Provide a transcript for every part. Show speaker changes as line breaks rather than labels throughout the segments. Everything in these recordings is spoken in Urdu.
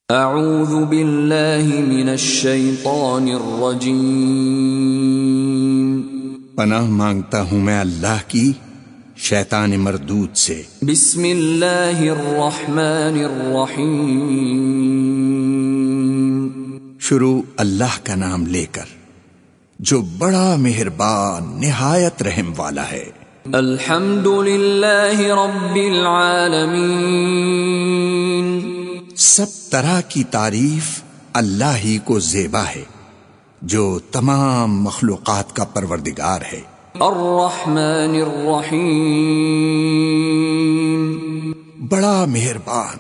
اعوذ باللہ من الشیطان الرجیم،
پناہ مانگتا ہوں میں اللہ کی شیطان مردود سے۔
بسم اللہ الرحمن الرحیم،
شروع اللہ کا نام لے کر جو بڑا مہربان نہایت رحم والا ہے۔
الحمد للہ رب العالمین،
سب طرح کی تعریف اللہ ہی کو زیبا ہے جو تمام مخلوقات کا پروردگار ہے۔
الرحمن الرحیم،
بڑا مہربان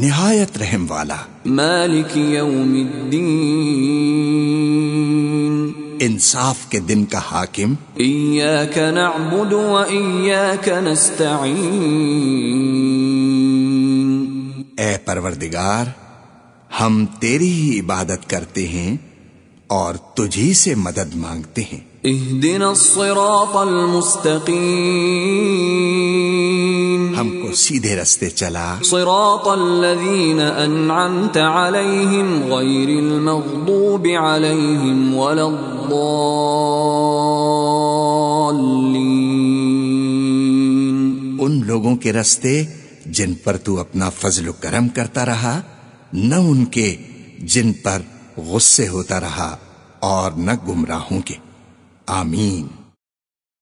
نہایت رحم والا۔
مالک یوم الدین،
انصاف کے دن کا حاکم۔
ایاک نعبد و ایاک نستعین،
اے پروردگار ہم تیری ہی عبادت کرتے ہیں اور تجھی سے مدد مانگتے ہیں۔
اہدنا الصراط المستقیم،
ہم کو سیدھے رستے چلا۔
صراط الذین انعمت علیہم غیر المغضوب علیہم ولا الضالین،
ان لوگوں کے رستے جن پر تو اپنا فضل و کرم کرتا رہا، نہ ان کے جن پر غصے ہوتا رہا، اور نہ گمراہوں کے۔ آمین۔